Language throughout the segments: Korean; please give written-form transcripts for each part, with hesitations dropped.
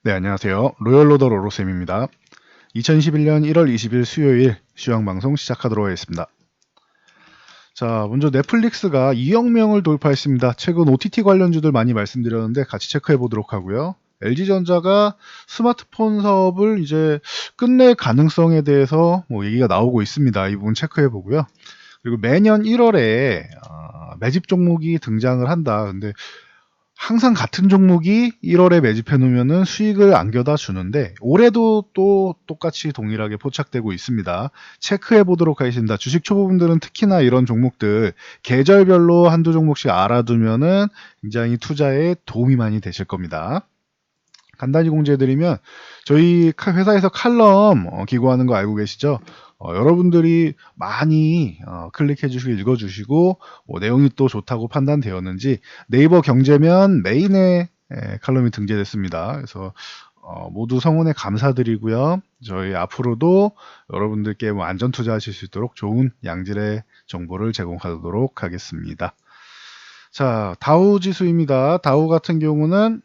네, 안녕하세요. 로열로더 로로쌤입니다. 2021년 1월 20일 수요일 시황방송 시작하도록 하겠습니다. 자, 먼저 넷플릭스가 2억 명을 돌파했습니다. 최근 OTT 관련주들 많이 말씀드렸는데 같이 체크해 보도록 하고요. LG전자가 스마트폰 사업을 이제 끝낼 가능성에 대해서 얘기가 나오고 있습니다. 이 부분 체크해 보고요. 그리고 매년 1월에 매집 종목이 등장을 한다. 근데 항상 같은 종목이 1월에 매집해 놓으면은 수익을 안겨다 주는데 올해도 또 똑같이 동일하게 포착되고 있습니다. 체크해 보도록 하겠습니다. 주식 초보분들은 특히나 이런 종목들 계절별로 한두 종목씩 알아두면은 굉장히 투자에 도움이 많이 되실 겁니다. 간단히 공지해드리면 저희 회사에서 칼럼 기고하는 거 알고 계시죠? 여러분들이 많이 클릭해 주시고 읽어 주시고 내용이 또 좋다고 판단되었는지 네이버 경제면 메인에 칼럼이 등재됐습니다. 그래서 모두 성원에 감사드리고요. 저희 앞으로도 여러분들께 안전 투자하실 수 있도록 좋은 양질의 정보를 제공하도록 하겠습니다. 자, 다우 지수입니다. 다우 같은 경우는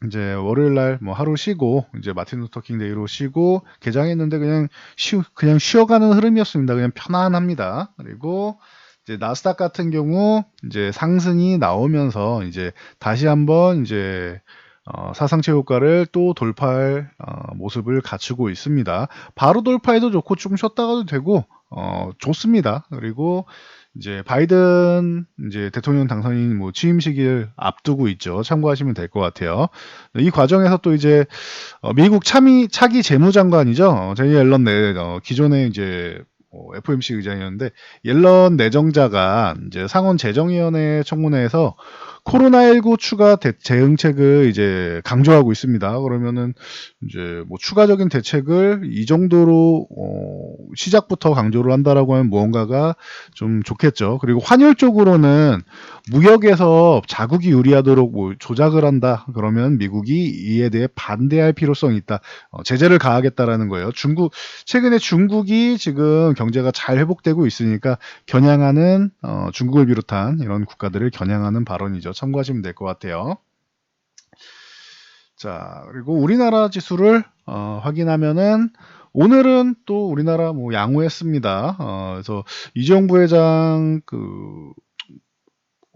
이제 월요일 날 하루 쉬고 이제 마틴 루터킹 데이로 쉬고 개장했는데 그냥 쉬어가는 흐름이었습니다. 그냥 편안합니다. 그리고 이제 나스닥 같은 경우 이제 상승이 나오면서 이제 다시 한번 이제 사상체 효과를 또 돌파할 모습을 갖추고 있습니다. 바로 돌파해도 좋고 좀 쉬었다가도 되고 좋습니다. 그리고 이제 바이든 이제 대통령 당선인 취임 시기를 앞두고 있죠. 참고하시면 될 것 같아요. 이 과정에서 또 이제 미국 차기 재무장관이죠. 제니 옐런 기존에 이제 FOMC 의장이었는데 옐런 내정자가 이제 상원 재정위원회 청문회에서 코로나19 추가 대응책을 이제 강조하고 있습니다. 그러면은 이제 추가적인 대책을 이 정도로 시작부터 강조를 한다라고 하면 무언가가 좀 좋겠죠. 그리고 환율 쪽으로는 무역에서 자국이 유리하도록 조작을 한다. 그러면 미국이 이에 대해 반대할 필요성이 있다. 제재를 가하겠다라는 거예요. 최근에 중국이 지금 경제가 잘 회복되고 있으니까 겨냥하는 중국을 비롯한 이런 국가들을 겨냥하는 발언이죠. 참고하시면 될 것 같아요. 자, 그리고 우리나라 지수를 확인하면은 오늘은 또 우리나라 양호했습니다. 그래서 이재용 부회장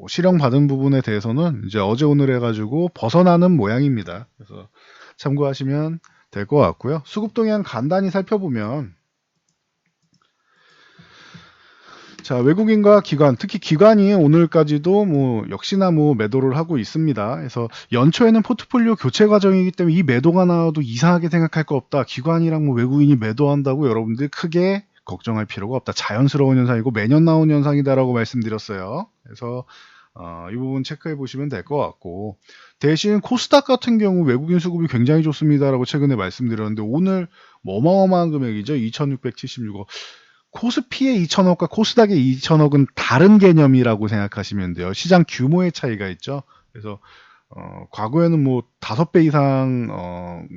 실형 받은 부분에 대해서는 이제 어제 오늘 해가지고 벗어나는 모양입니다. 그래서 참고하시면 될 것 같고요. 수급 동향 간단히 살펴보면 자, 외국인과 기관, 특히 기관이 오늘까지도 역시나 매도를 하고 있습니다. 그래서 연초에는 포트폴리오 교체 과정이기 때문에 이 매도가 나와도 이상하게 생각할 거 없다. 기관이랑 외국인이 매도한다고 여러분들 크게 걱정할 필요가 없다. 자연스러운 현상이고 매년 나온 현상이다라고 말씀드렸어요. 그래서 이 부분 체크해 보시면 될 것 같고 대신 코스닥 같은 경우 외국인 수급이 굉장히 좋습니다라고 최근에 말씀드렸는데 오늘 어마어마한 금액이죠. 2,676억. 코스피의 2천억과 코스닥의 2천억은 다른 개념이라고 생각하시면 돼요. 시장 규모의 차이가 있죠. 그래서 과거에는 5배 이상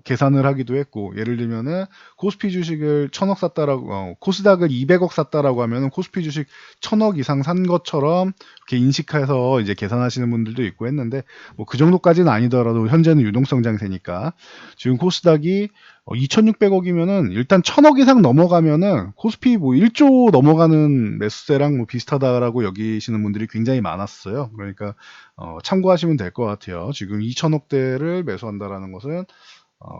계산을 하기도 했고 예를 들면은 코스피 주식을 1,000억 샀다라고 코스닥을 200억 샀다라고 하면은 코스피 주식 1,000억 이상 산 것처럼 이렇게 인식해서 이제 계산하시는 분들도 있고 했는데 그 정도까지는 아니더라도 현재는 유동성 장세니까 지금 코스닥이 2,600억이면은 일단 1,000억 이상 넘어가면은 코스피 1조 넘어가는 매수세랑 비슷하다라고 여기시는 분들이 굉장히 많았어요. 그러니까 참고하시면 될 것 같아요. 지금 2천억대를 매수한다라는 것은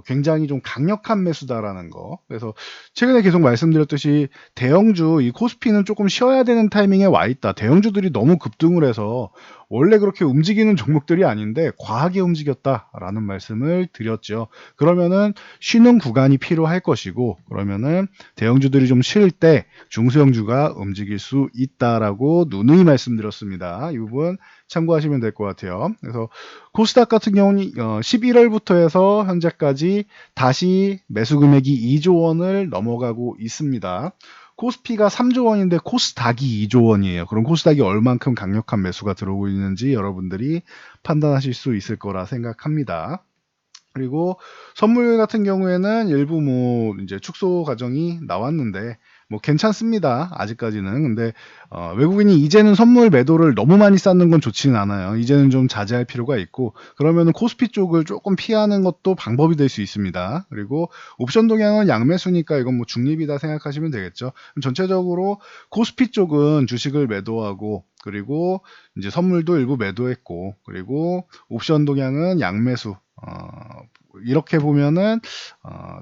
굉장히 좀 강력한 매수다라는 거. 그래서 최근에 계속 말씀드렸듯이 대형주, 이 코스피는 조금 쉬어야 되는 타이밍에 와 있다. 대형주들이 너무 급등을 해서 원래 그렇게 움직이는 종목들이 아닌데 과하게 움직였다라는 말씀을 드렸죠. 그러면은 쉬는 구간이 필요할 것이고 그러면은 대형주들이 좀 쉴 때 중소형주가 움직일 수 있다라고 누누이 말씀드렸습니다. 이 부분 참고하시면 될 것 같아요. 그래서 코스닥 같은 경우는 11월부터 해서 현재까지 다시 매수 금액이 2조 원을 넘어가고 있습니다. 코스피가 3조 원인데 코스닥이 2조 원이에요. 그럼 코스닥이 얼만큼 강력한 매수가 들어오고 있는지 여러분들이 판단하실 수 있을 거라 생각합니다. 그리고 선물 같은 경우에는 일부 이제 축소 과정이 나왔는데 뭐 괜찮습니다. 아직까지는. 근데 외국인이 이제는 선물 매도를 너무 많이 쌓는 건 좋지는 않아요. 이제는 좀 자제할 필요가 있고, 그러면은 코스피 쪽을 조금 피하는 것도 방법이 될 수 있습니다. 그리고 옵션 동향은 양매수니까 이건 뭐 중립이다 생각하시면 되겠죠. 전체적으로 코스피 쪽은 주식을 매도하고, 그리고 이제 선물도 일부 매도했고, 그리고 옵션 동향은 양매수. 이렇게 보면은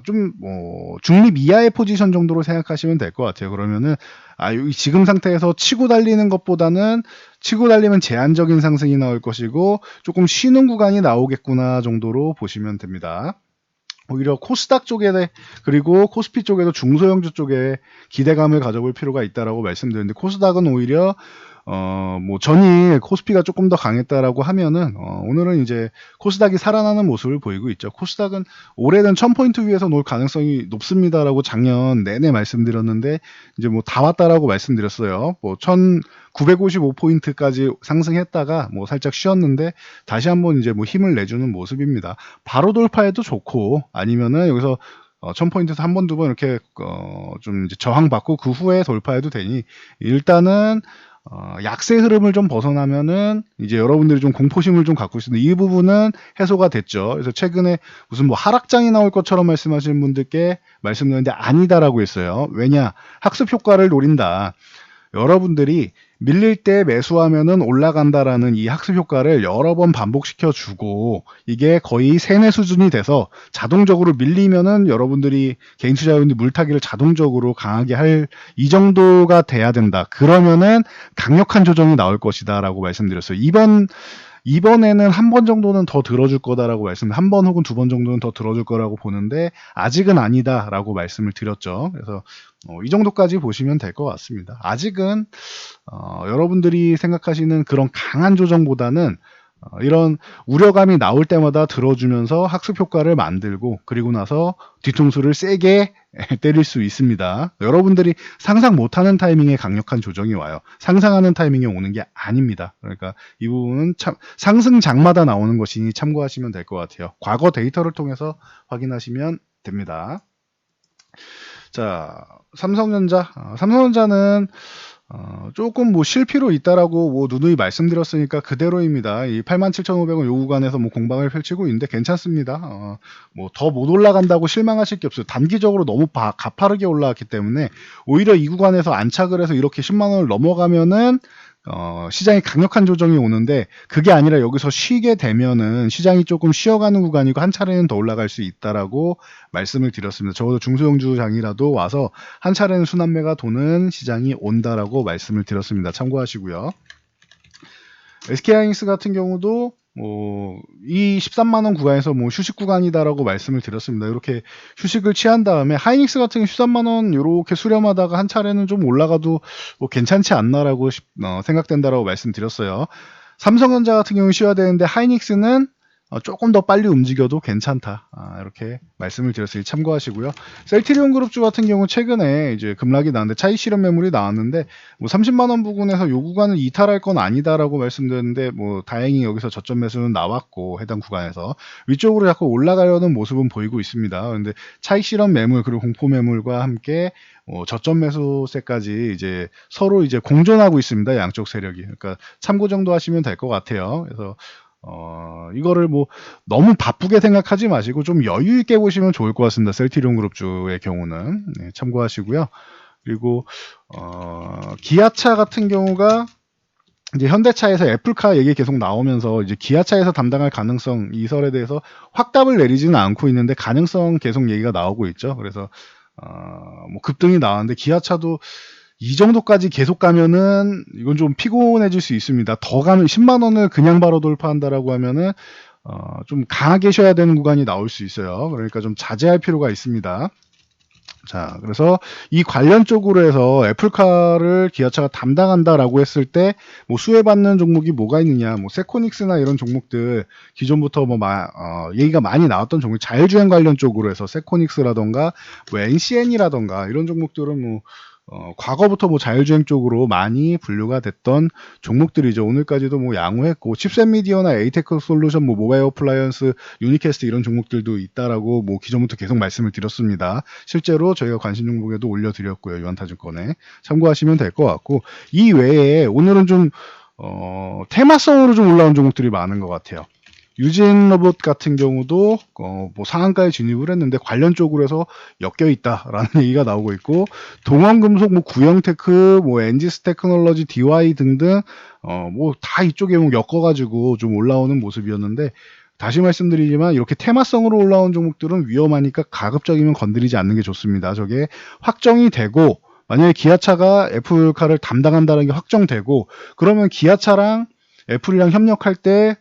좀 뭐 중립 이하의 포지션 정도로 생각하시면 될 것 같아요. 그러면은 여기 지금 상태에서 치고 달리는 것보다는, 치고 달리면 제한적인 상승이 나올 것이고 조금 쉬는 구간이 나오겠구나 정도로 보시면 됩니다. 오히려 코스닥 쪽에, 그리고 코스피 쪽에도 중소형주 쪽에 기대감을 가져볼 필요가 있다라고 말씀드렸는데, 코스닥은 오히려 뭐 전일 코스피가 조금 더 강했다라고 하면은 오늘은 이제 코스닥이 살아나는 모습을 보이고 있죠. 코스닥은 올해는 1000포인트 위에서 놓을 가능성이 높습니다라고 작년 내내 말씀드렸는데, 이제 뭐 다 왔다라고 말씀드렸어요. 뭐 1955포인트까지 상승했다가 뭐 살짝 쉬었는데 다시 한번 이제 뭐 힘을 내주는 모습입니다. 바로 돌파해도 좋고, 아니면은 여기서 1000포인트에서 한 번, 두 번 이렇게 좀 이제 저항받고 그 후에 돌파해도 되니, 일단은 약세 흐름을 좀 벗어나면은 이제 여러분들이 좀 공포심을 좀 갖고 있습니다. 이 부분은 해소가 됐죠. 그래서 최근에 무슨 뭐 하락장이 나올 것처럼 말씀하시는 분들께 말씀드렸는데 아니다라고 했어요. 왜냐? 학습 효과를 노린다. 여러분들이 밀릴 때 매수하면은 올라간다라는 이 학습 효과를 여러 번 반복시켜 주고, 이게 거의 세뇌 수준이 돼서 자동적으로 밀리면은 여러분들이 개인 투자자분들이 물타기를 자동적으로 강하게 할 이 정도가 돼야 된다. 그러면은 강력한 조정이 나올 것이다라고 말씀드렸어요. 이번에는 한 번 정도는 더 들어줄 거다라고 한 번 혹은 두 번 정도는 더 들어줄 거라고 보는데 아직은 아니다라고 말씀을 드렸죠. 그래서 이 정도까지 보시면 될 것 같습니다. 아직은 여러분들이 생각하시는 그런 강한 조정보다는 이런 우려감이 나올 때마다 들어주면서 학습 효과를 만들고, 그리고 나서 뒤통수를 세게 때릴 수 있습니다. 여러분들이 상상 못하는 타이밍에 강력한 조정이 와요. 상상하는 타이밍에 오는 게 아닙니다. 그러니까 이 부분은 참 상승장마다 나오는 것이니 참고하시면 될 것 같아요. 과거 데이터를 통해서 확인하시면 됩니다. 자, 삼성전자는 조금 뭐 쉴 필요 있다라고 뭐 누누이 말씀드렸으니까 그대로입니다. 이 87,500원 요 구간에서 뭐 공방을 펼치고 있는데 괜찮습니다. 뭐 더 못 올라간다고 실망하실 게 없어요. 단기적으로 너무 가파르게 올라왔기 때문에 오히려 이 구간에서 안착을 해서 이렇게 10만 원을 넘어가면은 시장이 강력한 조정이 오는데, 그게 아니라 여기서 쉬게 되면은 시장이 조금 쉬어가는 구간이고 한 차례는 더 올라갈 수 있다라고 말씀을 드렸습니다. 적어도 중소형주장이라도 와서 한 차례는 순환매가 도는 시장이 온다라고 말씀을 드렸습니다. 참고하시고요. SK하이닉스 같은 경우도 이 13만원 구간에서 뭐 휴식 구간이다라고 말씀을 드렸습니다. 이렇게 휴식을 취한 다음에 하이닉스 같은 경우 13만원 이렇게 수렴하다가 한 차례는 좀 올라가도 뭐 괜찮지 않나라고 생각된다라고 말씀드렸어요. 삼성전자 같은 경우 쉬어야 되는데 하이닉스는 조금 더 빨리 움직여도 괜찮다. 이렇게 말씀을 드렸으니 참고하시고요. 셀트리온 그룹주 같은 경우 최근에 이제 급락이 나왔는데 차익 실현 매물이 나왔는데 뭐 30만 원 부근에서 요 구간을 이탈할 건 아니다라고 말씀드렸는데, 뭐 다행히 여기서 저점 매수는 나왔고 해당 구간에서 위쪽으로 자꾸 올라가려는 모습은 보이고 있습니다. 그런데 차익 실현 매물 그리고 공포 매물과 함께 저점 매수세까지 이제 서로 이제 공존하고 있습니다. 양쪽 세력이. 그러니까 참고 정도 하시면 될 것 같아요. 그래서 이거를 뭐 너무 바쁘게 생각하지 마시고 좀 여유 있게 보시면 좋을 것 같습니다. 셀트리온 그룹주의 경우는 참고하시고요. 그리고 기아차 같은 경우가 이제 현대차에서 애플카 얘기 계속 나오면서 이제 기아차에서 담당할 가능성, 이설에 대해서 확답을 내리지는 않고 있는데 가능성 계속 얘기가 나오고 있죠. 그래서 뭐 급등이 나왔는데 기아차도 이 정도까지 계속 가면은 이건 좀 피곤해질 수 있습니다. 더 가면 10만 원을 그냥 바로 돌파한다라고 하면은 좀 강하게 쉬어야 되는 구간이 나올 수 있어요. 그러니까 좀 자제할 필요가 있습니다. 자, 그래서 이 관련 쪽으로 해서 애플카를 기아차가 담당한다라고 했을 때 뭐 수혜받는 종목이 뭐가 있느냐, 뭐 세코닉스나 이런 종목들 기존부터 뭐 얘기가 많이 나왔던 종목, 자율주행 관련 쪽으로 해서 세코닉스라던가 뭐 NCN이라던가 이런 종목들은 뭐 과거부터 뭐 자율주행 쪽으로 많이 분류가 됐던 종목들이죠. 오늘까지도 뭐 양호했고, 칩셋미디어나 에이테크 솔루션, 뭐 모바일 어플라이언스, 유니캐스트 이런 종목들도 있다라고 뭐 기존부터 계속 말씀을 드렸습니다. 실제로 저희가 관심 종목에도 올려드렸고요. 유한타증권에 참고하시면 될 것 같고, 이 외에 오늘은 좀 테마성으로 좀 올라온 종목들이 많은 것 같아요. 유진 로봇 같은 경우도 뭐 상한가에 진입을 했는데 관련 쪽으로 해서 엮여 있다라는 얘기가 나오고 있고, 동원금속, 뭐 구형테크, 뭐 엔지스 테크놀로지, DY 등등 뭐 다 이쪽에 뭐 엮어가지고 좀 올라오는 모습이었는데, 다시 말씀드리지만 이렇게 테마성으로 올라온 종목들은 위험하니까 가급적이면 건드리지 않는 게 좋습니다. 저게 확정이 되고, 만약에 기아차가 애플카를 담당한다는 게 확정되고, 그러면 기아차랑 애플이랑 협력할 때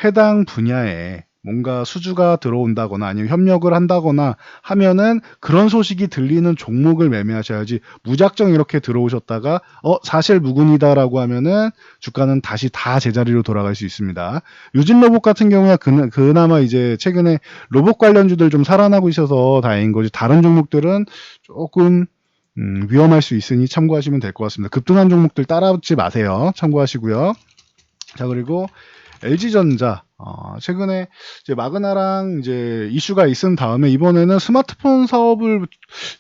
해당 분야에 뭔가 수주가 들어온다거나 아니면 협력을 한다거나 하면은 그런 소식이 들리는 종목을 매매하셔야지, 무작정 이렇게 들어오셨다가 사실 무근이다라고 하면은 주가는 다시 다 제자리로 돌아갈 수 있습니다. 유진 로봇 같은 경우에 그나마 이제 최근에 로봇 관련주들 좀 살아나고 있어서 다행인 거지, 다른 종목들은 조금 위험할 수 있으니 참고하시면 될 것 같습니다. 급등한 종목들 따라붙지 마세요. 참고하시고요. 자, 그리고 LG전자, 최근에 이제 마그나랑 이제 이슈가 있은 다음에 이번에는 스마트폰 사업을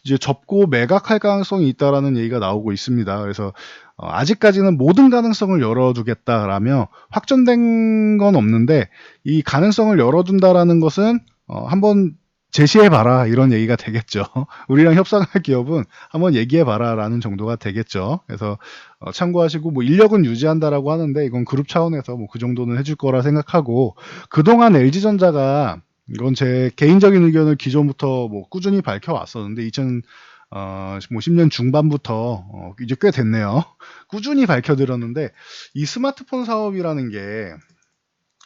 이제 접고 매각할 가능성이 있다라는 얘기가 나오고 있습니다. 그래서 아직까지는 모든 가능성을 열어두겠다라며 확정된 건 없는데, 이 가능성을 열어둔다라는 것은 한번 제시해봐라 이런 얘기가 되겠죠. 우리랑 협상할 기업은 한번 얘기해봐라 라는 정도가 되겠죠. 그래서 참고하시고, 뭐 인력은 유지한다라고 하는데 이건 그룹 차원에서 뭐 그 정도는 해줄 거라 생각하고, 그동안 LG전자가, 이건 제 개인적인 의견을 기존부터 뭐 꾸준히 밝혀왔었는데 2010년 중반부터 이제 꽤 됐네요. 꾸준히 밝혀드렸는데, 이 스마트폰 사업이라는 게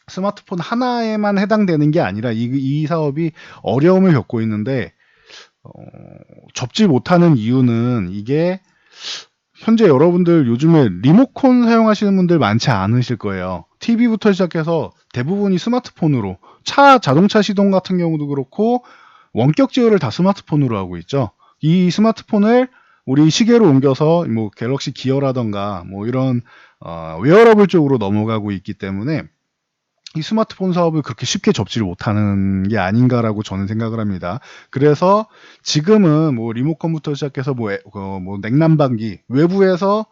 스마트폰 하나에만 해당되는 게 아니라 이 사업이 어려움을 겪고 있는데, 접지 못하는 이유는 이게 현재 여러분들 요즘에 리모컨 사용하시는 분들 많지 않으실 거예요. TV부터 시작해서 대부분이 스마트폰으로, 자동차 시동 같은 경우도 그렇고 원격 제어를 다 스마트폰으로 하고 있죠. 이 스마트폰을 우리 시계로 옮겨서 뭐 갤럭시 기어라던가 뭐 이런 웨어러블 쪽으로 넘어가고 있기 때문에 이 스마트폰 사업을 그렇게 쉽게 접지를 못하는 게 아닌가라고 저는 생각을 합니다. 그래서 지금은 뭐 리모컨부터 시작해서 뭐 냉난방기, 외부에서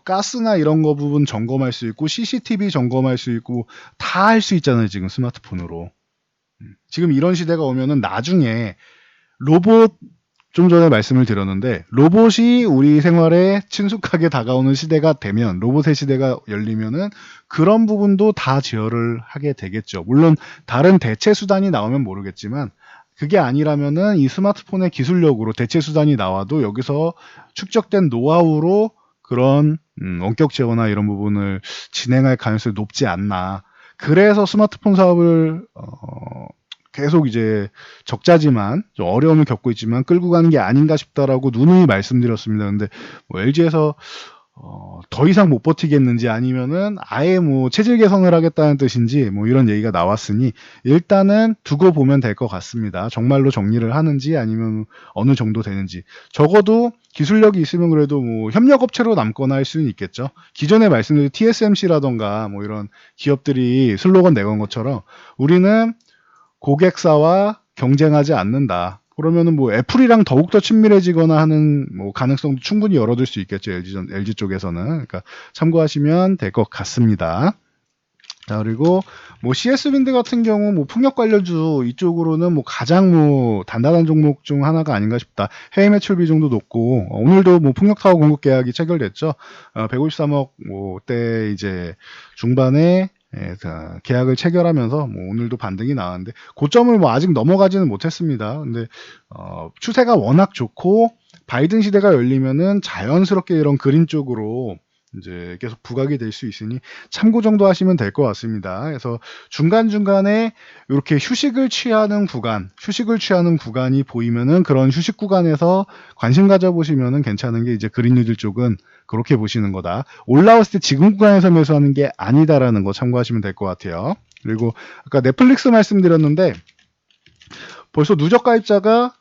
가스나 이런 거 부분 점검할 수 있고 CCTV 점검할 수 있고 다 할 수 있잖아요, 지금 스마트폰으로. 지금 이런 시대가 오면은 나중에 로봇, 좀 전에 말씀을 드렸는데 로봇이 우리 생활에 친숙하게 다가오는 시대가 되면, 로봇의 시대가 열리면은 그런 부분도 다 제어를 하게 되겠죠. 물론 다른 대체 수단이 나오면 모르겠지만, 그게 아니라면은 이 스마트폰의 기술력으로 대체 수단이 나와도 여기서 축적된 노하우로 그런 원격 제어나 이런 부분을 진행할 가능성이 높지 않나. 그래서 스마트폰 사업을 계속 이제 적자지만 좀 어려움을 겪고 있지만 끌고 가는 게 아닌가 싶다라고 누누이 말씀드렸습니다. 근데 뭐 LG에서 더 이상 못 버티겠는지 아니면은 아예 뭐 체질 개선을 하겠다는 뜻인지 뭐 이런 얘기가 나왔으니 일단은 두고 보면 될 것 같습니다. 정말로 정리를 하는지 아니면 어느 정도 되는지. 적어도 기술력이 있으면 그래도 뭐 협력업체로 남거나 할 수는 있겠죠. 기존에 말씀드린 TSMC라던가 뭐 이런 기업들이 슬로건 내건 것처럼 우리는 고객사와 경쟁하지 않는다. 그러면은 뭐 애플이랑 더욱더 친밀해지거나 하는 뭐 가능성도 충분히 열어둘 수 있겠죠. LG 쪽에서는. 그러니까 참고하시면 될 것 같습니다. 자, 그리고 뭐 CS윈드 같은 경우 뭐 풍력 관련주 이쪽으로는 뭐 가장 뭐 단단한 종목 중 하나가 아닌가 싶다. 해외 매출 비중도 높고 오늘도 뭐 풍력 타워 공급 계약이 체결됐죠. 153억 뭐때 이제 중반에 계약을 체결하면서 뭐 오늘도 반등이 나왔는데 고점을 뭐 아직 넘어가지는 못했습니다. 근데 추세가 워낙 좋고 바이든 시대가 열리면은 자연스럽게 이런 그린 쪽으로 이제 계속 부각이 될 수 있으니 참고 정도 하시면 될 것 같습니다. 그래서 중간중간에 이렇게 휴식을 취하는 구간이 보이면은 그런 휴식 구간에서 관심 가져보시면은 괜찮은 게, 이제 그린뉴딜 쪽은 그렇게 보시는 거다. 올라왔을 때 지금 구간에서 매수하는 게 아니다라는 거 참고하시면 될 것 같아요. 그리고 아까 넷플릭스 말씀드렸는데 벌써 누적 가입자가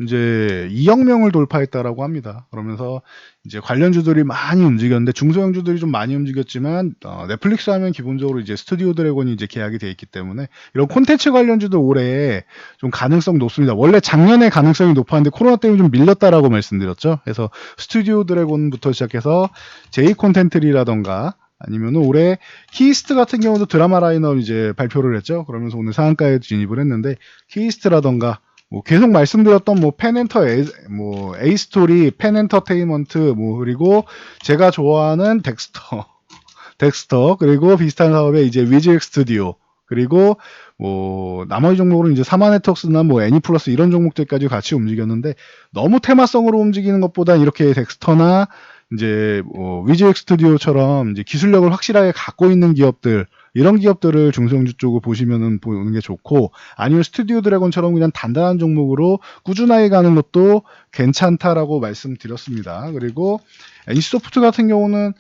이제 2억 명을 돌파했다라고 합니다. 그러면서 이제 관련주들이 많이 움직였는데 중소형주들이 좀 많이 움직였지만 넷플릭스 하면 기본적으로 이제 스튜디오 드래곤이 이제 계약이 돼 있기 때문에 이런 콘텐츠 관련주도 올해 좀 가능성 높습니다. 원래 작년에 가능성이 높았는데 코로나 때문에 좀 밀렸다라고 말씀드렸죠. 그래서 스튜디오 드래곤부터 시작해서 제이 콘텐츠리라던가 아니면은 올해 키이스트 같은 경우도 드라마 라인업 이제 발표를 했죠. 그러면서 오늘 상한가에 진입을 했는데 키이스트라던가 뭐 계속 말씀드렸던 뭐 펜엔터 뭐 에이스토리, 펜엔터테인먼트 뭐 그리고 제가 좋아하는 덱스터 그리고 비슷한 사업에 이제 위즈엑 스튜디오 그리고 뭐 나머지 종목으로는 이제 사마네트웍스나 뭐 애니플러스 이런 종목들까지 같이 움직였는데 너무 테마성으로 움직이는 것보다 이렇게 덱스터나 이제 뭐 위즈엑 스튜디오처럼 이제 기술력을 확실하게 갖고 있는 기업들 이런 기업들을 중소형주 쪽을 보시면은 보는 게 좋고 아니면 스튜디오 드래곤처럼 그냥 단단한 종목으로 꾸준하게 가는 것도 괜찮다라고 말씀드렸습니다. 그리고 NC소프트 같은 경우는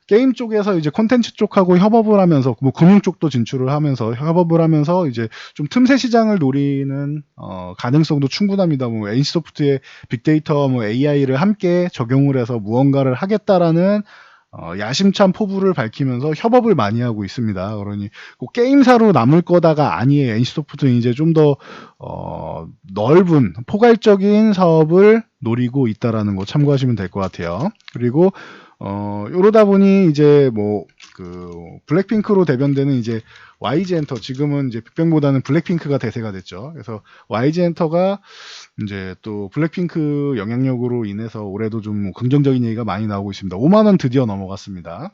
게임 쪽에서 이제 콘텐츠 쪽하고 협업을 하면서 뭐 금융 쪽도 진출을 하면서 협업을 하면서 이제 좀 틈새 시장을 노리는 가능성도 충분합니다. 뭐 NC소프트의 빅데이터 뭐 AI를 함께 적용을 해서 무언가를 하겠다라는 야심찬 포부를 밝히면서 협업을 많이 하고 있습니다. 그러니 꼭 게임사로 남을 거다가 아니에요. NC소프트는 이제 좀 더 넓은 포괄적인 사업을 노리고 있다라는 거 참고하시면 될 것 같아요. 그리고 이러다 보니 이제 뭐 그 블랙핑크로 대변되는 이제 YG 엔터 지금은 이제 빅뱅보다는 블랙핑크가 대세가 됐죠. 그래서 YG 엔터가 이제 또 블랙핑크 영향력으로 인해서 올해도 좀 긍정적인 얘기가 많이 나오고 있습니다. 5만 원 드디어 넘어갔습니다.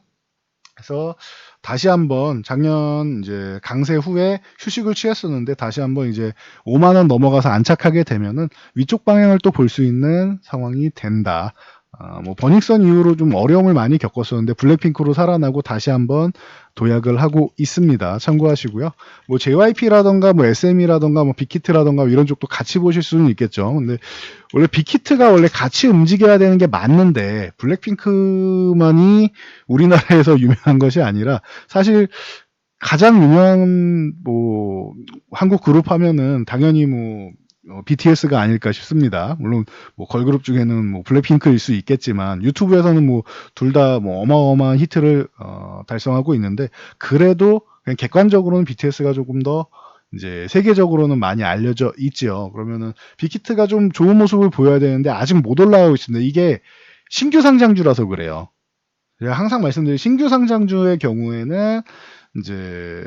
그래서 다시 한번 작년 이제 강세 후에 휴식을 취했었는데 다시 한번 이제 5만 원 넘어가서 안착하게 되면은 위쪽 방향을 또 볼 수 있는 상황이 된다. 뭐 버닝썬 이후로 좀 어려움을 많이 겪었었는데 블랙핑크로 살아나고 다시 한번 도약을 하고 있습니다. 참고하시고요. 뭐 JYP라던가 뭐 SM이라던가 뭐 빅히트라던가 이런 쪽도 같이 보실 수는 있겠죠. 근데 원래 빅히트가 원래 같이 움직여야 되는 게 맞는데 블랙핑크만이 우리나라에서 유명한 것이 아니라 사실 가장 유명한 뭐 한국 그룹 하면은 당연히 뭐 BTS가 아닐까 싶습니다. 물론 뭐 걸그룹 중에는 뭐 블랙핑크일 수 있겠지만 유튜브에서는 뭐 둘 다 뭐 어마어마한 히트를 달성하고 있는데 그래도 그냥 객관적으로는 BTS가 조금 더 이제 세계적으로는 많이 알려져 있지요. 그러면은 빅히트가 좀 좋은 모습을 보여야 되는데 아직 못 올라가고 있습니다. 이게 신규 상장주라서 그래요. 제가 항상 말씀드린 신규 상장주의 경우에는 이제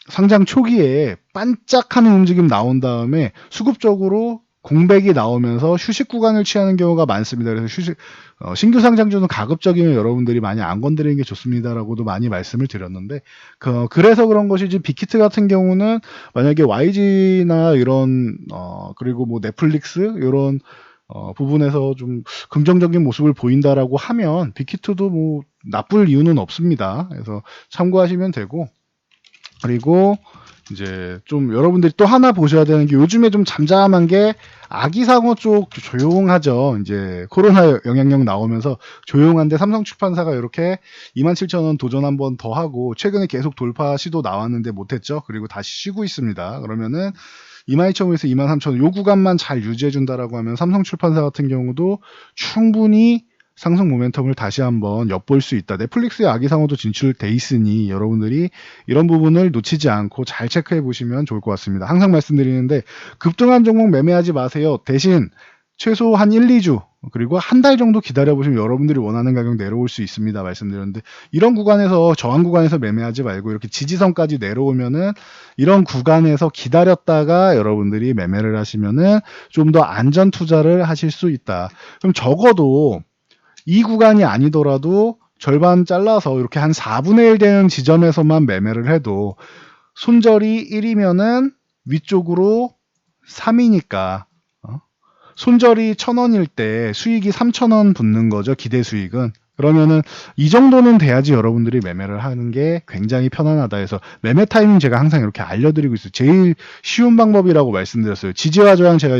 상장 초기에 반짝하는 움직임 나온 다음에 수급적으로 공백이 나오면서 휴식 구간을 취하는 경우가 많습니다. 그래서 신규 상장주는 가급적이면 여러분들이 많이 안 건드리는 게 좋습니다라고도 많이 말씀을 드렸는데 그래서 그런 것이지 빅히트 같은 경우는 만약에 YG나 이런 그리고 뭐 넷플릭스 이런 부분에서 좀 긍정적인 모습을 보인다라고 하면 빅히트도 뭐 나쁠 이유는 없습니다. 그래서 참고하시면 되고 그리고 이제 좀 여러분들이 또 하나 보셔야 되는 게 요즘에 좀 잠잠한 게 아기상어 쪽 조용하죠. 이제 코로나 영향력 나오면서 조용한데 삼성출판사가 이렇게 27,000원 도전 한번 더 하고 최근에 계속 돌파 시도 나왔는데 못했죠. 그리고 다시 쉬고 있습니다. 그러면은 22,000원에서 23,000원 요 구간만 잘 유지해 준다라고 하면 삼성출판사 같은 경우도 충분히 상승 모멘텀을 다시 한번 엿볼 수 있다. 넷플릭스의 아기상어도 진출돼 있으니 여러분들이 이런 부분을 놓치지 않고 잘 체크해 보시면 좋을 것 같습니다. 항상 말씀드리는데 급등한 종목 매매하지 마세요. 대신 최소 한 1, 2주 그리고 한 달 정도 기다려 보시면 여러분들이 원하는 가격 내려올 수 있습니다. 말씀드렸는데 이런 구간에서 저항 구간에서 매매하지 말고 이렇게 지지선까지 내려오면은 이런 구간에서 기다렸다가 여러분들이 매매를 하시면은 좀 더 안전 투자를 하실 수 있다. 그럼 적어도 이 구간이 아니더라도 절반 잘라서 이렇게 한 4분의 1 되는 지점에서만 매매를 해도 손절이 1이면은 위쪽으로 3이니까 손절이 1,000원일 때 수익이 3,000원 붙는 거죠. 기대 수익은. 그러면은 이 정도는 돼야지 여러분들이 매매를 하는 게 굉장히 편안하다 해서 매매 타이밍 제가 항상 이렇게 알려드리고 있어요. 제일 쉬운 방법이라고 말씀드렸어요. 지지와 저항 제가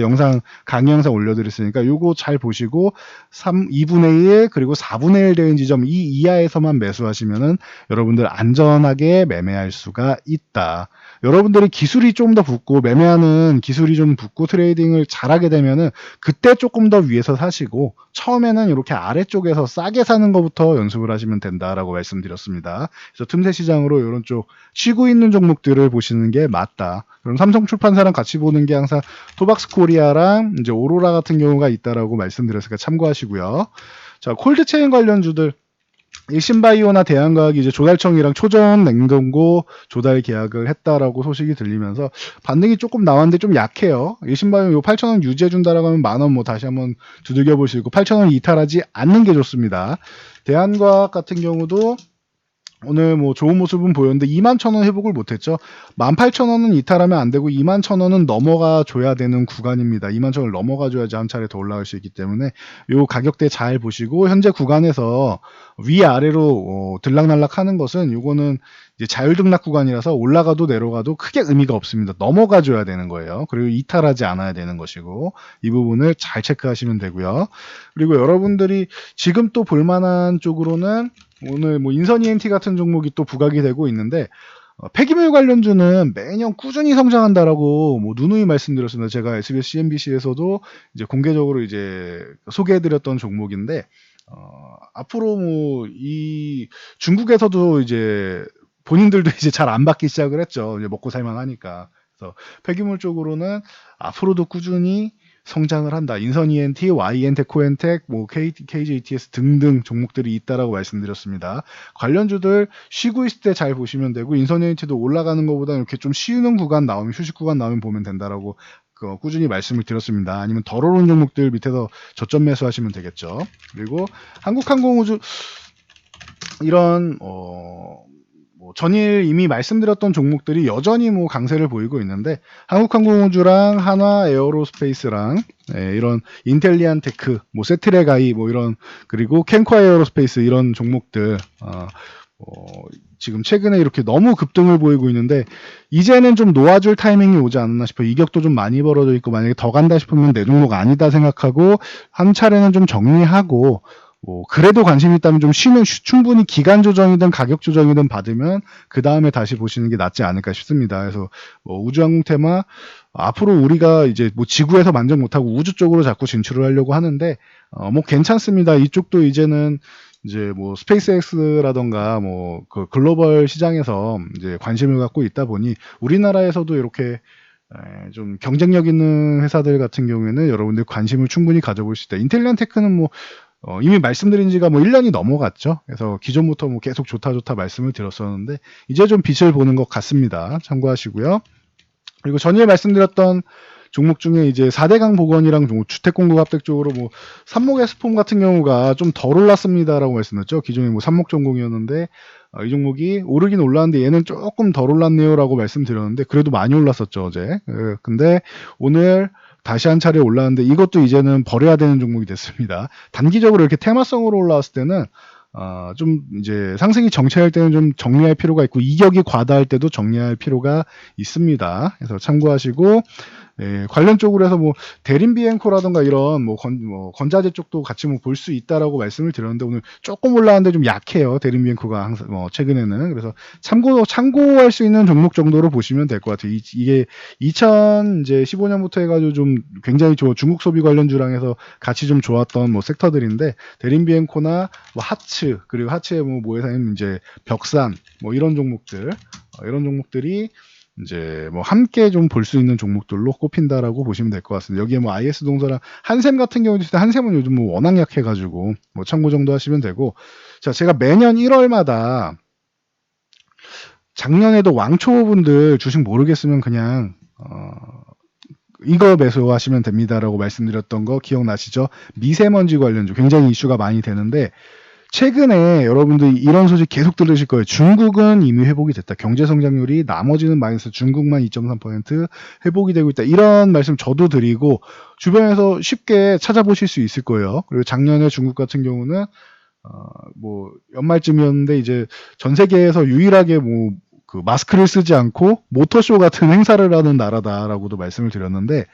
강의 영상 올려드렸으니까 요거 잘 보시고 2분의 1 그리고 4분의 1 되는 지점 이 이하에서만 매수하시면은 여러분들 안전하게 매매할 수가 있다. 여러분들이 기술이 좀 더 붙고 매매하는 기술이 좀 붙고 트레이딩을 잘하게 되면은 그때 조금 더 위에서 사시고 처음에는 이렇게 아래쪽에서 싸게 사는 것부터 연습을 하시면 된다라고 말씀드렸습니다. 그래서 틈새 시장으로 이런 쪽 쉬고 있는 종목들을 보시는 게 맞다. 그럼 삼성출판사랑 같이 보는 게 항상 토박스 코리아랑 이제 오로라 같은 경우가 있다라고 말씀드렸으니까 참고하시고요. 자, 콜드체인 관련주들 일신바이오나 대한과학이 이제 조달청이랑 초전 냉동고 조달 계약을 했다라고 소식이 들리면서 반등이 조금 나왔는데 좀 약해요. 일신바이오 요 8,000원 유지해준다라고 하면 10,000원 뭐 다시 한번 두들겨 보시고 8,000원 이탈하지 않는 게 좋습니다. 대한과학 같은 경우도 오늘 뭐 좋은 모습은 보였는데 21,000원 회복을 못했죠. 18,000원은 이탈하면 안 되고 21,000원은 넘어가 줘야 되는 구간입니다. 21,000원을 넘어가 줘야지 한 차례 더 올라갈 수 있기 때문에 요 가격대 잘 보시고 현재 구간에서 위아래로 들락날락 하는 것은 요거는 이제 자율등락 구간이라서 올라가도 내려가도 크게 의미가 없습니다. 넘어가 줘야 되는 거예요. 그리고 이탈하지 않아야 되는 것이고 이 부분을 잘 체크하시면 되고요. 그리고 여러분들이 지금 또 볼만한 쪽으로는 오늘 뭐 인선 ENT 같은 종목이 또 부각이 되고 있는데 폐기물 관련주는 매년 꾸준히 성장한다라고 뭐 누누이 말씀드렸습니다. 제가 SBS, CNBC에서도 이제 공개적으로 이제 소개해드렸던 종목인데 앞으로 뭐 이 중국에서도 이제 본인들도 이제 잘 안 받기 시작을 했죠. 이제 먹고 살만하니까. 그래서 폐기물 쪽으로는 앞으로도 꾸준히 성장을 한다. 인선 ENT, YN텍, 코엔텍, 뭐 KJTS 등등 종목들이 있다라고 말씀드렸습니다. 관련주들 쉬고 있을 때 잘 보시면 되고 인선 ENT도 올라가는 것보다 이렇게 좀 쉬는 구간 나오면 휴식 구간 나오면 보면 된다라고 꾸준히 말씀을 드렸습니다. 아니면 덜 오른 종목들 밑에서 저점 매수하시면 되겠죠. 그리고 한국항공우주 이런 뭐 전일 이미 말씀드렸던 종목들이 여전히 뭐 강세를 보이고 있는데 한국항공우주랑 한화에어로스페이스랑 이런 인텔리안테크, 뭐 세트레가이 뭐 이런 그리고 캔코에어로스페이스 이런 종목들 지금 최근에 이렇게 너무 급등을 보이고 있는데 이제는 좀 놓아줄 타이밍이 오지 않았나 싶어요. 이격도 좀 많이 벌어져 있고 만약에 더 간다 싶으면 내 종목 아니다 생각하고 한 차례는 좀 정리하고 뭐 그래도 관심 있다면 좀 쉬면 충분히 기간 조정이든 가격 조정이든 받으면 그 다음에 다시 보시는 게 낫지 않을까 싶습니다. 그래서 뭐 우주항공 테마 앞으로 우리가 이제 뭐 지구에서 만족 못하고 우주 쪽으로 자꾸 진출을 하려고 하는데 뭐 괜찮습니다. 이쪽도 이제는 이제 뭐 스페이스X라던가 뭐 그 글로벌 시장에서 이제 관심을 갖고 있다 보니 우리나라에서도 이렇게 좀 경쟁력 있는 회사들 같은 경우에는 여러분들 관심을 충분히 가져볼 수 있다. 인텔리안테크는 뭐 이미 말씀드린 지가 뭐 1년이 넘어갔죠. 그래서 기존부터 뭐 계속 좋다 말씀을 드렸었는데 이제 좀 빛을 보는 것 같습니다. 참고하시고요. 그리고 전에 말씀드렸던 종목 중에 이제 4대강 복원이랑 주택공급합택 쪽으로 뭐 삼목에스폼 같은 경우가 좀 덜 올랐습니다라고 말씀드렸죠. 기존에 뭐 삼목 전공이었는데 이 종목이 오르긴 올랐는데 얘는 조금 덜 올랐네요라고 말씀드렸는데 그래도 많이 올랐었죠 어제. 근데 오늘 다시 한 차례 올라왔는데 이것도 이제는 버려야 되는 종목이 됐습니다. 단기적으로 이렇게 테마성으로 올라왔을 때는 좀 이제 상승이 정체할 때는 좀 정리할 필요가 있고 이격이 과다할 때도 정리할 필요가 있습니다. 그래서 참고하시고 관련 쪽으로 해서 뭐 대림비엔코라던가 이런 뭐 건자재 쪽도 같이 뭐 볼 수 있다라고 말씀을 드렸는데 오늘 조금 올라왔는데 좀 약해요. 대림비엔코가 항상 최근에는 그래서 참고할 수 있는 종목 정도로 보시면 될 것 같아요. 이게 2015년부터 해가지고 좀 굉장히 중국 소비 관련주랑 해서 같이 좀 좋았던 뭐 섹터들인데 대림비엔코나 뭐 하츠 그리고 하츠의 뭐 회사인 이제 벽산 뭐 이런 종목들이 이제 뭐 함께 좀 볼 수 있는 종목들로 꼽힌다라고 보시면 될 것 같습니다. 여기에 뭐 IS 동서랑 한샘 같은 경우도 있을 때 한샘은 요즘 뭐 워낙 약해가지고 뭐 참고 정도 하시면 되고 자 제가 매년 1월마다 작년에도 왕초보분들 주식 모르겠으면 그냥 이거 매수하시면 됩니다라고 말씀드렸던 거 기억나시죠? 미세먼지 관련주 굉장히 이슈가 많이 되는데 최근에 여러분들이 이런 소식 계속 들으실 거예요. 중국은 이미 회복이 됐다. 경제 성장률이 나머지는 마이너스 중국만 2.3% 회복이 되고 있다. 이런 말씀 저도 드리고 주변에서 쉽게 찾아보실 수 있을 거예요. 그리고 작년에 중국 같은 경우는 뭐 연말쯤이었는데 이제 전 세계에서 유일하게 뭐 그 마스크를 쓰지 않고 모터쇼 같은 행사를 하는 나라다라고도 말씀을 드렸는데,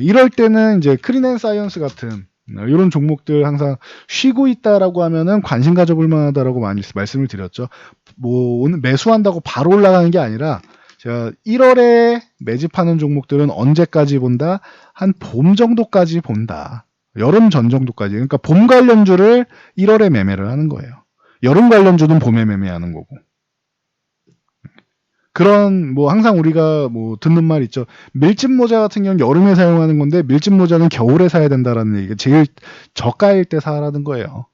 이럴 때는 이제 크린앤사이언스 같은 이런 종목들 항상 쉬고 있다라고 하면은 관심 가져볼 만하다라고 많이 말씀을 드렸죠. 뭐 오늘 매수한다고 바로 올라가는 게 아니라, 제가 1월에 매집하는 종목들은 언제까지 본다? 한 봄 정도까지 본다. 여름 전 정도까지. 그러니까 봄 관련주를 1월에 매매를 하는 거예요. 여름 관련주는 봄에 매매하는 거고. 그런 뭐 항상 우리가 뭐 듣는 말 있죠. 밀짚 모자 같은 경우는 여름에 사용하는 건데 밀짚 모자는 겨울에 사야 된다라는 얘기가 제일 저가일 때 사라는 거예요.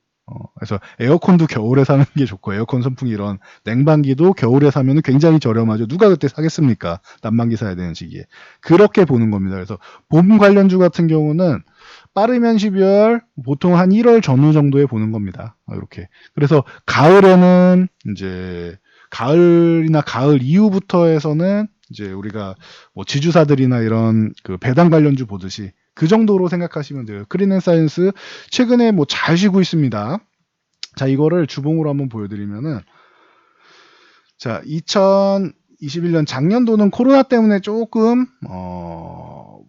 그래서 에어컨도 겨울에 사는 게 좋고, 에어컨 선풍기 이런 냉방기도 겨울에 사면 굉장히 저렴하죠. 누가 그때 사겠습니까? 난방기 사야 되는 시기에. 그렇게 보는 겁니다. 그래서 봄 관련주 같은 경우는 빠르면 12월, 보통 한 1월 전후 정도에 보는 겁니다. 이렇게. 그래서 가을에는 이제 가을이나 가을 이후부터 해서는 이제 우리가 뭐 지주사들이나 이런 그 배당 관련주 보듯이 그 정도로 생각하시면 돼요. 크린앤사이언스 최근에 뭐 잘 쉬고 있습니다. 자, 이거를 주봉으로 한번 보여드리면은, 자, 2021년 작년도는 코로나 때문에 조금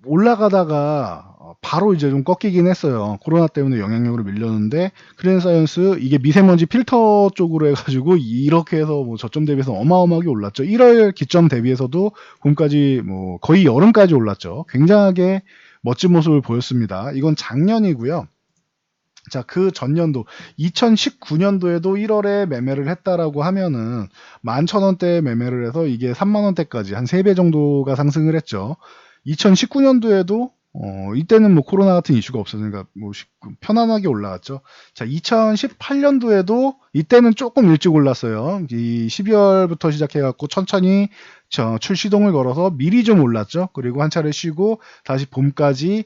올라가다가 바로 이제 좀 꺾이긴 했어요. 코로나 때문에 영향력으로 밀렸는데, 크린사이언스 이게 미세먼지 필터 쪽으로 해가지고 이렇게 해서 뭐 저점 대비해서 어마어마하게 올랐죠. 1월 기점 대비해서도 봄까지 뭐 거의 여름까지 올랐죠. 굉장하게 멋진 모습을 보였습니다. 이건 작년이고요. 자, 그 전년도 2019년도에도 1월에 매매를 했다라고 하면은 11,000원대에 매매를 해서 이게 30,000원대까지 한 3배 정도가 상승을 했죠. 2019년도에도 이때는 뭐 코로나 같은 이슈가 없었으니까 뭐 편안하게 올라갔죠. 자, 2018년도에도 이때는 조금 일찍 올랐어요. 이 12월부터 시작해갖고 천천히 출시동을 걸어서 미리 좀 올랐죠. 그리고 한 차례 쉬고 다시 봄까지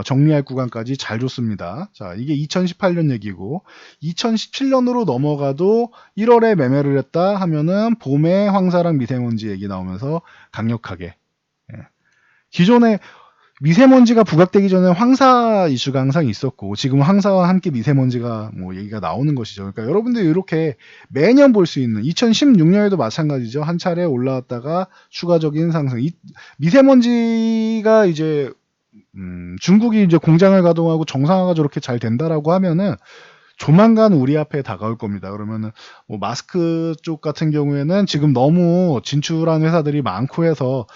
정리할 구간까지 잘 줬습니다. 자, 이게 2018년 얘기고, 2017년으로 넘어가도 1월에 매매를 했다 하면은 봄에 황사랑 미세먼지 얘기 나오면서 강력하게, 기존에 미세먼지가 부각되기 전에 황사 이슈가 항상 있었고, 지금 황사와 함께 미세먼지가 뭐 얘기가 나오는 것이죠. 그러니까 여러분들이 이렇게 매년 볼 수 있는, 2016년에도 마찬가지죠. 한 차례 올라왔다가 추가적인 상승. 미세먼지가 이제 중국이 이제 공장을 가동하고 정상화가 저렇게 잘 된다라고 하면은 조만간 우리 앞에 다가올 겁니다. 그러면은 뭐 마스크 쪽 같은 경우에는 지금 너무 진출한 회사들이 많고 해서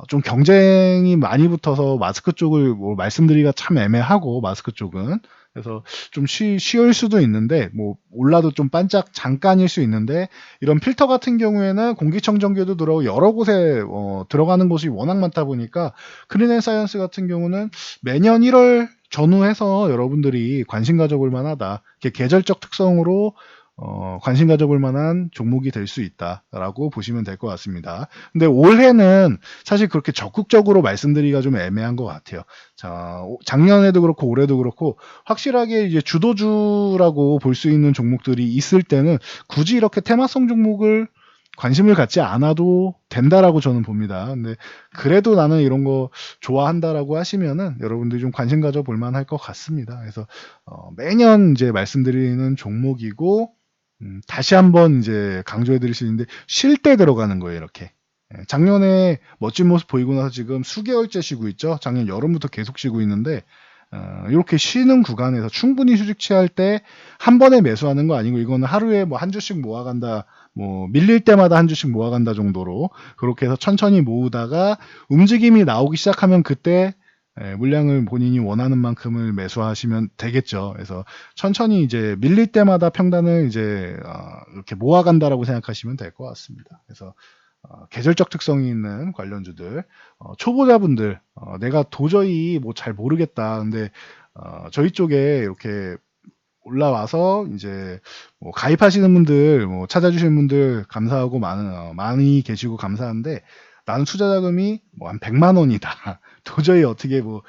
좀 경쟁이 많이 붙어서 마스크 쪽을 뭐 말씀드리기가 참 애매하고, 마스크 쪽은 그래서 좀 쉬울 수도 있는데, 뭐 올라도 좀 반짝 잠깐일 수 있는데, 이런 필터 같은 경우에는 공기청정기에도 들어가고 여러 곳에 들어가는 곳이 워낙 많다 보니까, 크린앤사이언스 같은 경우는 매년 1월 전후해서 여러분들이 관심 가져볼 만하다. 계절적 특성으로 관심 가져볼 만한 종목이 될 수 있다라고 보시면 될 것 같습니다. 근데 올해는 사실 그렇게 적극적으로 말씀드리기가 좀 애매한 것 같아요. 자, 작년에도 그렇고 올해도 그렇고 확실하게 이제 주도주라고 볼 수 있는 종목들이 있을 때는 굳이 이렇게 테마성 종목을 관심을 갖지 않아도 된다라고 저는 봅니다. 근데 그래도 나는 이런 거 좋아한다라고 하시면은 여러분들이 좀 관심 가져 볼 만할 것 같습니다. 그래서 매년 이제 말씀드리는 종목이고, 다시 한번 이제 강조해 드릴 수 있는데, 쉴 때 들어가는 거예요, 이렇게. 작년에 멋진 모습 보이고 나서 지금 수개월째 쉬고 있죠. 작년 여름부터 계속 쉬고 있는데, 이렇게 쉬는 구간에서 충분히 휴식 취할 때 한 번에 매수하는 거 아니고, 이거는 하루에 뭐 한 주씩 모아간다, 뭐 밀릴 때마다 한 주씩 모아간다 정도로 그렇게 해서 천천히 모으다가 움직임이 나오기 시작하면 그때 물량을 본인이 원하는 만큼을 매수하시면 되겠죠. 그래서 천천히 이제 밀릴 때마다 평단을 이제 이렇게 모아간다라고 생각하시면 될 것 같습니다. 그래서 계절적 특성이 있는 관련주들, 초보자분들, 내가 도저히 뭐 잘 모르겠다. 근데 저희 쪽에 이렇게 올라와서 이제 뭐 가입하시는 분들, 뭐 찾아주시는 분들 감사하고 많이 계시고 감사한데, 나는 투자 자금이 뭐 한 100만 원이다. 도저히 어떻게 뭐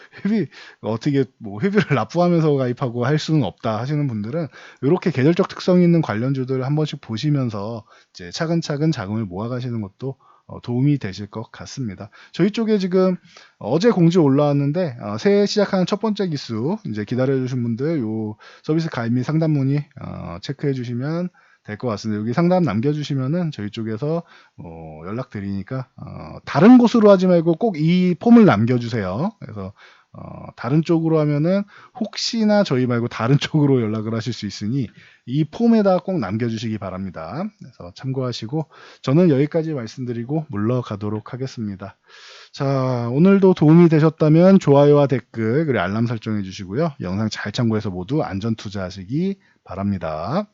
회비를 납부하면서 가입하고 할 수는 없다 하시는 분들은 이렇게 계절적 특성이 있는 관련주들 한 번씩 보시면서 이제 차근차근 자금을 모아가시는 것도 도움이 되실 것 같습니다. 저희 쪽에 지금 어제 공지 올라왔는데 새해 시작하는 첫 번째 기수 이제 기다려주신 분들 요 서비스 가입 및 상담 문의 체크해 주시면 될 것 같습니다. 여기 상담 남겨주시면은 저희 쪽에서 연락드리니까 다른 곳으로 하지 말고 꼭 이 폼을 남겨주세요. 그래서 다른 쪽으로 하면은 혹시나 저희 말고 다른 쪽으로 연락을 하실 수 있으니 이 폼에다 꼭 남겨주시기 바랍니다. 그래서 참고하시고 저는 여기까지 말씀드리고 물러가도록 하겠습니다. 자, 오늘도 도움이 되셨다면 좋아요와 댓글 그리고 알람 설정해 주시고요. 영상 잘 참고해서 모두 안전 투자하시기 바랍니다.